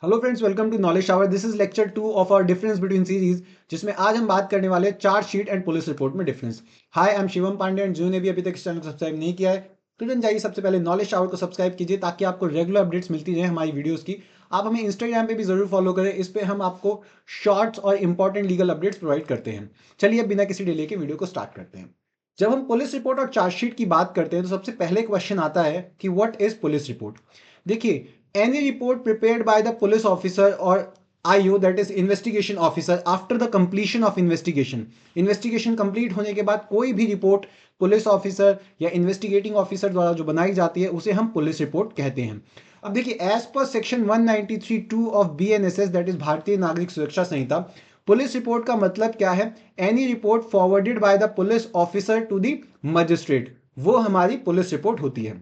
Hello friends, welcome to knowledge shower. This is lecture 2 of our difference between series, जिसमें आज हम बात करने वाले चार्जशीट एंड पुलिस रिपोर्ट में difference. Hi, I am Shivam Pandey and जिन्होंने भी अभी तक इस चैनल को सब्सक्राइब नहीं किया है तुरंत जाइए सबसे पहले नॉलेज शावर को सब्सक्राइब कीजिए ताकि आपको रेगुलर अपडेट्स मिलती रहे हमारी वीडियोस की। आप हमें इंस्टाग्राम पे भी जरूर फॉलो करें, इस पे हम आपको शॉर्ट्स और इंपॉर्टेंट लीगल अपडेट्स प्रोवाइड करते हैं। चलिए अब बिना किसी डिले के वीडियो को स्टार्ट करते हैं। जब हम पुलिस रिपोर्ट और चार्जशीट की बात करते हैं तो सबसे पहले क्वेश्चन आता है कि व्हाट इज पुलिस रिपोर्ट। देखिए, any report prepared by the police officer or IO, that is investigation officer, after the completion of investigation complete होने के बाद कोई भी रिपोर्ट पुलिस ऑफिसर या इन्वेस्टिगेटिंग ऑफिसर द्वारा जो बनाई जाती है उसे हम पुलिस रिपोर्ट कहते हैं। अब देखिए, as per section 193(2) of BNSS, that is Bharatiya Nagarik सुरक्षा संहिता, पुलिस रिपोर्ट का मतलब क्या है? Any report forwarded by the police officer to the magistrate, वो हमारी पुलिस रिपोर्ट होती है।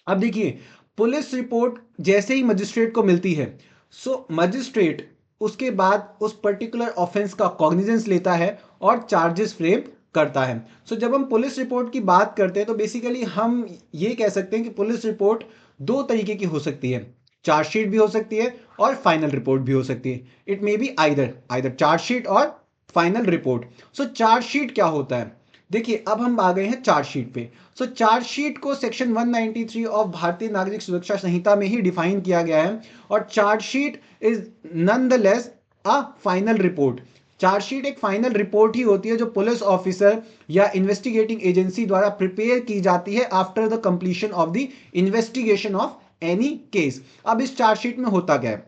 अब देखिए, पुलिस रिपोर्ट जैसे ही मजिस्ट्रेट को मिलती है, सो मजिस्ट्रेट उसके बाद उस पर्टिकुलर ऑफेंस का कॉग्निजेंस लेता है और चार्जेस फ्रेम करता है। सो जब हम पुलिस रिपोर्ट की बात करते हैं तो बेसिकली हम ये कह सकते हैं कि पुलिस रिपोर्ट दो तरीके की हो सकती है। चार्जशीट भी हो सकती है और फाइनल रिपोर्ट भी हो सकती है। It may be either either chargesheet और फाइनल रिपोर्ट। सो चार्जशीट क्या होता है? देखिए, अब हम आ गए हैं चार्जशीट पे। सो चार्जशीट को सेक्शन 193 ऑफ भारतीय नागरिक सुरक्षा संहिता में ही डिफाइन किया गया है और chargesheet is nonetheless a final report. Chargesheet एक फाइनल रिपोर्ट ही होती है जो पुलिस ऑफिसर या इन्वेस्टिगेटिंग एजेंसी द्वारा प्रिपेयर की जाती है after the completion of the investigation of any case. अब इस चार्जशीट में होता क्या है?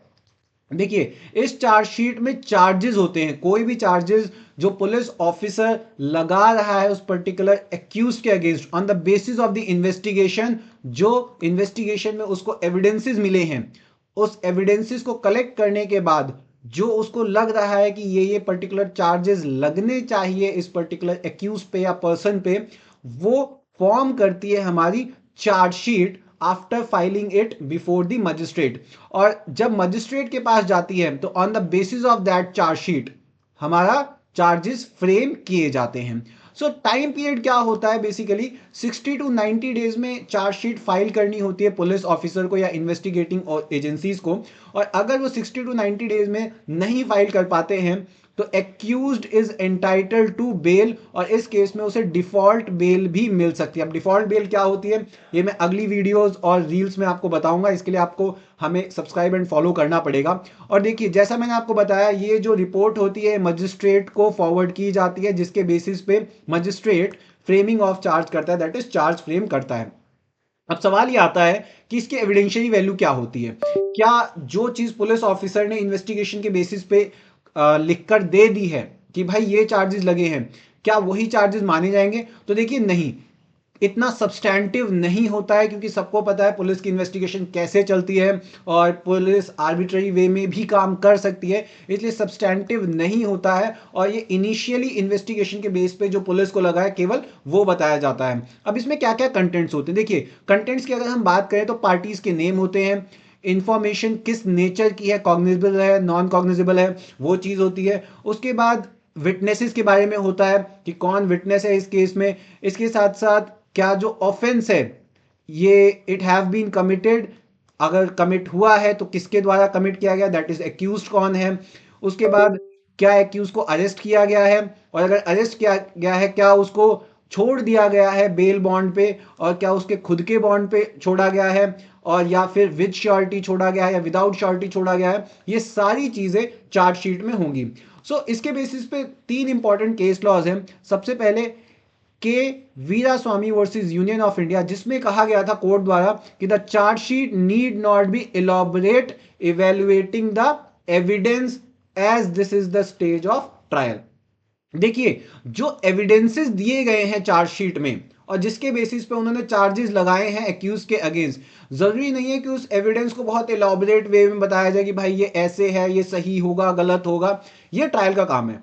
देखिए, इस चार्जशीट में चार्जेस होते हैं, कोई भी चार्जेस जो पुलिस ऑफिसर लगा रहा है उस पर्टिकुलर एक्यूज के against on the basis of the investigation, जो इन्वेस्टिगेशन में उसको एविडेंसेस मिले हैं, उस एविडेंसेस को कलेक्ट करने के बाद जो उसको लग रहा है कि ये पर्टिकुलर चार्जेस लगने चाहिए इस पर्टिकुलर एक्यूज पे या पर्सन पे, वो फॉर्म करती है हमारी chargesheet after filing it before the magistrate. और जब मजिस्ट्रेट के पास जाती है तो on the basis of that chargesheet हमारा चार्जेस फ्रेम किए जाते हैं। सो टाइम पीरियड क्या होता है? बेसिकली 60 टू 90 डेज में चार्जशीट फाइल करनी होती है पुलिस ऑफिसर को या इन्वेस्टिगेटिंग एजेंसीज को। और अगर वो 60 टू 90 डेज में नहीं फाइल कर पाते हैं तो accused is entitled to bail, और इस केस में उसे डिफॉल्ट बेल भी मिल सकती है। अब डिफॉल्ट बेल क्या होती है ये मैं अगली वीडियोस और रील्स में आपको बताऊंगा, इसके लिए आपको हमें सब्सक्राइब एंड फॉलो करना पड़ेगा। और देखिए, जैसा मैंने आपको बताया, ये जो रिपोर्ट होती है मजिस्ट्रेट को फॉरवर्ड की जाती है, जिसके बेसिस पे मजिस्ट्रेट फ्रेमिंग ऑफ चार्ज करता है, दैट इज चार्ज फ्रेम करता है। अब सवाल ये आता है कि इसकी एविडेंशियरी वैल्यू क्या होती है? क्या जो चीज पुलिस ऑफिसर ने इन्वेस्टिगेशन के बेसिस पे लिखकर दे दी है कि भाई ये चार्जेस लगे हैं, क्या वही चार्जेस माने जाएंगे? तो देखिए, नहीं, इतना सब्सटैंटिव नहीं होता है, क्योंकि सबको पता है पुलिस की इन्वेस्टिगेशन कैसे चलती है और पुलिस आर्बिट्ररी वे में भी काम कर सकती है, इसलिए सब्सटैंटिव नहीं होता है। और ये इनिशियली इन्वेस्टिगेशन के बेस पे जो पुलिस को लगा है केवल वो बताया जाता है। अब इसमें क्या क्या कंटेंट्स होते हैं? देखिए, कंटेंट्स की अगर हम बात करें तो पार्टीज के नेम होते हैं, इंफॉर्मेशन किस नेचर की है, कॉग्निजेबल है, नॉन कॉग्निजेबल है, वो चीज होती है। उसके बाद विटनेसेस के बारे में होता है कि कौन विटनेस है इस केस में। इसके साथ साथ क्या जो ऑफेंस है ये इट हैव बीन कमिटेड, अगर कमिट हुआ है तो किसके द्वारा कमिट किया गया, दैट इज एक्यूज्ड कौन है। उसके बाद क्या एक्यूज को अरेस्ट किया गया है, और अगर अरेस्ट किया गया है क्या उसको छोड़ दिया गया है बेल बॉन्ड पे, और क्या उसके खुद के बॉन्ड पे छोड़ा गया है, और या फिर विद श्योरिटी छोड़ा गया है या विदाउट श्योरिटी छोड़ा गया है। ये सारी चीजें चार्जशीट में होंगी। सो इसके बेसिस पे तीन इंपॉर्टेंट केस लॉज हैं। सबसे पहले K Veeraswami versus Union of India, जिसमें कहा गया था कोर्ट द्वारा कि the chargesheet need not be elaborate evaluating the evidence as this is the stage of trial. देखिए, जो एविडेंसेस दिए गए हैं चार्जशीट में और जिसके बेसिस पे उन्होंने चार्जेस लगाए हैं एक्यूज के अगेंस्ट, जरूरी नहीं है कि उस एविडेंस को बहुत इलॉबरेट वे में बताया जाए कि भाई ये ऐसे है, ये सही होगा, गलत होगा। ये ट्रायल का काम है।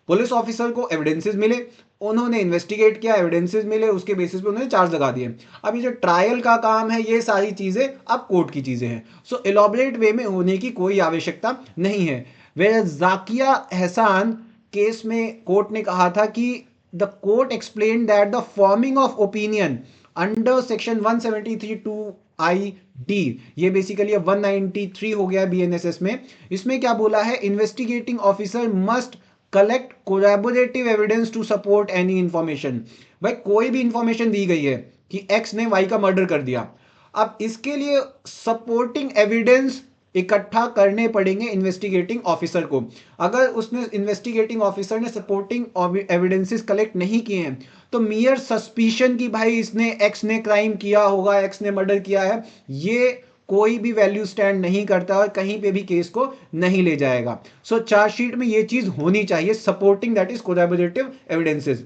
पुलिस ऑफिसर को एविडेंसेस मिले, उन्होंने इन्वेस्टिगेट किया, एविडेंसेस मिले, उसके बेसिस पे उन्होंने चार्ज लगा दिए। अब ये जो ट्रायल का काम है, ये सारी चीजें अब कोर्ट की चीजें हैं। सो इलॉबरेट वे में होने की कोई आवश्यकता नहीं है। वे जाकिया एहसान केस में कोर्ट ने कहा था कि the court explain that the forming of opinion under section 173(2) ID, ये बेसिकली 193 हो गया BNSS में। इसमें क्या बोला है, investigating officer must collect collaborative evidence to support any information. भाई कोई भी इंफॉर्मेशन दी गई है कि एक्स ने वाई का मर्डर कर दिया, अब इसके लिए सपोर्टिंग एविडेंस इकट्ठा करने पड़ेंगे इन्वेस्टिगेटिंग ऑफिसर को। अगर उसने इन्वेस्टिगेटिंग ऑफिसर ने सपोर्टिंग एविडेंसेस कलेक्ट नहीं किए हैं तो मियर सस्पिशन कि भाई इसने एक्स ने क्राइम किया होगा, एक्स ने मर्डर किया है, ये कोई भी वैल्यू स्टैंड नहीं करता और कहीं पे भी केस को नहीं ले जाएगा। सो चार्जशीट में ये चीज होनी चाहिए, supporting that is collaborative evidences.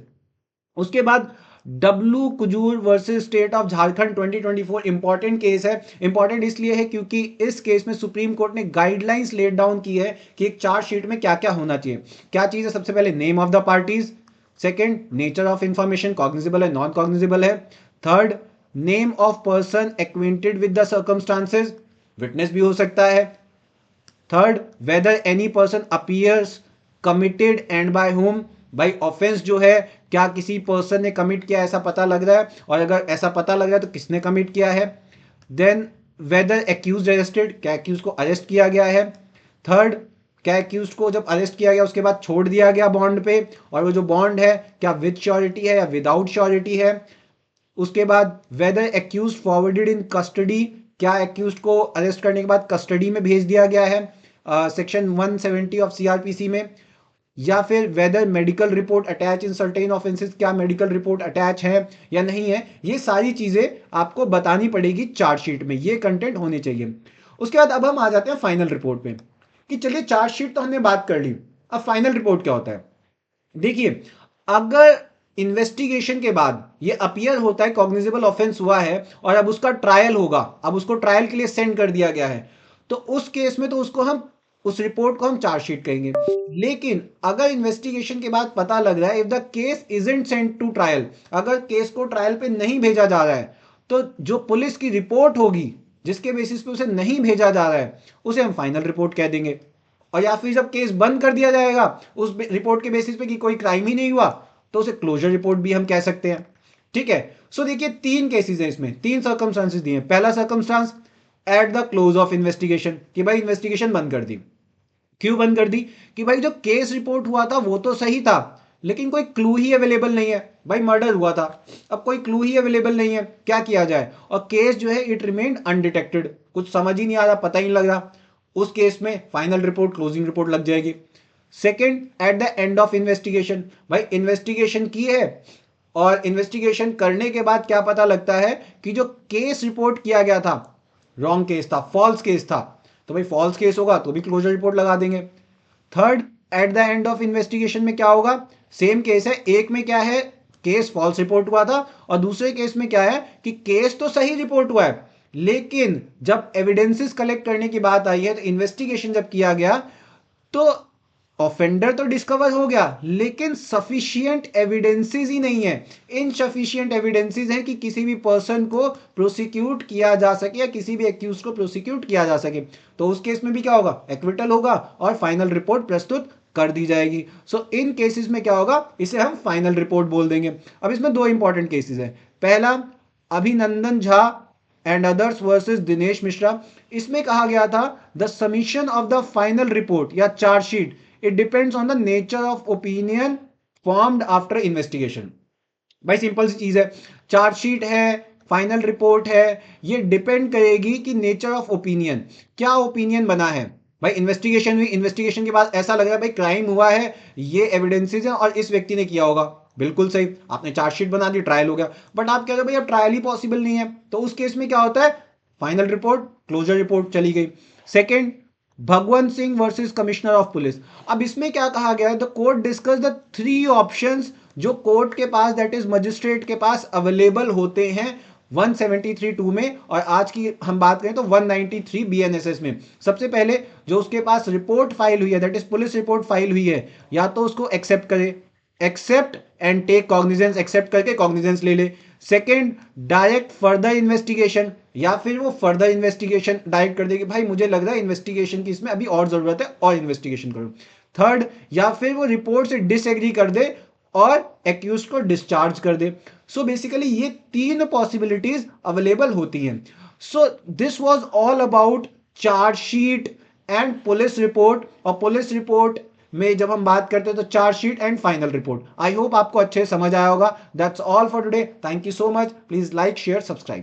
उसके बाद W Kujur versus state of Jharkhand 2024 important case है। इंपॉर्टेंट इसलिए है क्योंकि इस केस में सुप्रीम कोर्ट ने गाइडलाइंस लेट डाउन की है कि एक चार्जशीट में क्या क्या होना चाहिए। क्या चीज है, सबसे पहले name of the parties, second nature of information, cognizable है नॉन कॉग्निजिबल है, third name of person acquainted with the circumstances, witness भी हो सकता है, third whether any person appears committed and by whom, भाई ऑफेंस जो है क्या किसी पर्सन ने कमिट किया ऐसा पता लग रहा है, और अगर ऐसा पता लग रहा है तो किसने कमिट किया है, देन वेदर एक्यूज अरेस्टेड, क्या एक्यूज को अरेस्ट किया गया है, थर्ड क्या एक्यूज को जब अरेस्ट किया गया उसके बाद छोड़ दिया गया बॉन्ड पे, और वो जो बॉन्ड है क्या विद श्योरिटी है या विदाउट श्योरिटी है, उसके बाद whether accuse forwarded in custody, क्या एक्यूज को अरेस्ट करने के बाद कस्टडी में भेज दिया गया है सेक्शन 170 ऑफ सीआरपीसी में, या फिर whether medical report attach in certain offences, क्या मेडिकल रिपोर्ट अटैच है या नहीं है, ये सारी चीजें आपको बतानी पड़ेगी चार्जशीट में, ये कंटेंट होने चाहिए। उसके बाद अब हम आ जाते हैं फाइनल रिपोर्ट पे कि चलिए चार्जशीट तो हमने बात कर ली, अब फाइनल रिपोर्ट क्या होता है। देखिए अगर इन्वेस्टिगेशन के बाद ये अपीयर होता है कॉग्निजिबल ऑफेंस हुआ है और अब उसका ट्रायल होगा, अब उसको ट्रायल के लिए सेंड कर दिया गया है, तो उस केस में तो उसको हम उस रिपोर्ट को हम चार्जशीट कहेंगे। लेकिन अगर इन्वेस्टिगेशन के बाद पता लग रहा है if the case isn't sent to trial, अगर केस को ट्रायल पे नहीं भेजा जा रहा है तो जो पुलिस की रिपोर्ट होगी जिसके बेसिस पे उसे नहीं भेजा जा रहा है उसे हम फाइनल रिपोर्ट कह देंगे। और या फिर जब केस बंद कर दिया जाएगा उस रिपोर्ट के बेसिस पे कि कोई क्राइम ही नहीं हुआ तो उसे क्लोजर रिपोर्ट भी हम कह सकते हैं। ठीक है, सो देखिए तीन केसेस हैं इसमें, तीन सर्कमस्टांसेस दिए हैं। पहला circumstance at the close of investigation, कि भाई इन्वेस्टिगेशन बंद कर दी। क्यों बंद कर दी, कि भाई जो केस रिपोर्ट हुआ था वो तो सही था लेकिन कोई क्लू ही अवेलेबल नहीं है, भाई मर्डर हुआ था, अब कोई क्लू ही अवेलेबल नहीं है, क्या किया जाए, और केस जो है इट रिमेन्ड अनडिटेक्टेड, कुछ समझ ही नहीं आ रहा, पता ही नहीं लग रहा, उस केस में फाइनल रिपोर्ट क्लोजिंग रिपोर्ट लग जाएगी। Second at the end of investigation, भाई इन्वेस्टिगेशन की है और इन्वेस्टिगेशन करने के बाद क्या पता लगता है कि जो केस रिपोर्ट किया गया था रॉन्ग केस था, फॉल्स केस था, तो भाई फॉल्स केस होगा तो भी क्लोजर रिपोर्ट लगा देंगे। Third at the end of investigation में क्या होगा, सेम केस है, एक में क्या है केस फॉल्स रिपोर्ट हुआ था और दूसरे केस में क्या है कि केस तो सही रिपोर्ट हुआ है लेकिन जब एविडेंसेस कलेक्ट करने की बात आई है तो इन्वेस्टिगेशन जब किया गया तो ऑफेंडर तो डिस्कवर हो गया लेकिन सफिशिएंट एविडेंसेस ही नहीं है, इनसफिशिएंट एविडेंसेस हैं कि किसी भी पर्सन को प्रोसिक्यूट किया जा सके या किसी भी एक्यूज को प्रोसिक्यूट किया जा सके, तो उस केस में भी क्या होगा, एक्विटल होगा और फाइनल रिपोर्ट प्रस्तुत कर दी जाएगी। सो इन केसेस में क्या होगा, इसे हम फाइनल रिपोर्ट बोल देंगे। अब इसमें दो इंपॉर्टेंट केसेस है, पहला Abhinandan Jha and others versus Dinesh Mishra, इसमें कहा गया था the submission of the final report या chargesheet it depends on the nature of opinion formed after investigation. भाई सिंपल सी चीज है, चार्जशीट है फाइनल रिपोर्ट है, ये डिपेंड करेगी कि नेचर ऑफ ओपिनियन, क्या ओपिनियन बना है। भाई इन्वेस्टिगेशन हुई, इन्वेस्टिगेशन के बाद ऐसा लग रहा है भाई क्राइम हुआ है, ये एविडेंसेस हैं और इस व्यक्ति ने किया होगा, बिल्कुल सही, आपने चार्जशीट बना दी, ट्रायल हो गया, बट आप कह रहे हो भाई अब ट्रायल ही पॉसिबल नहीं है, तो उस केस में क्या होता है, फाइनल रिपोर्ट क्लोजर रिपोर्ट चली गई। Second Bhagwant Singh versus commissioner of police, अब इसमें क्या कहा गया है, the court discuss the three options जो कोर्ट के पास दैट इज मजिस्ट्रेट के पास अवेलेबल होते हैं 173(2) में, और आज की हम बात करें तो 193 BNSS में। सबसे पहले जो उसके पास रिपोर्ट फाइल हुई है that is police report file हुई है, या तो उसको एक्सेप्ट करे, accept and take cognizance, accept करके कॉग्निजेंस ले ले। सेकंड डायरेक्ट फर्दर इन्वेस्टिगेशन, या फिर वो फर्दर इन्वेस्टिगेशन डायरेक्ट कर देगी, भाई मुझे लग रहा है इन्वेस्टिगेशन की इसमें अभी और जरूरत है और इन्वेस्टिगेशन करो। थर्ड, या फिर वो रिपोर्ट से डिसएग्री कर दे और एक्यूज को डिस्चार्ज कर दे। सो बेसिकली ये तीन पॉसिबिलिटीज अवेलेबल होती हैं। So this was all about chargesheet and police report. और पुलिस रिपोर्ट में जब हम बात करते हैं तो chargesheet and final report. I hope आपको अच्छे समझ आया होगा। That's all for today. Thank you so much. Please like share subscribe.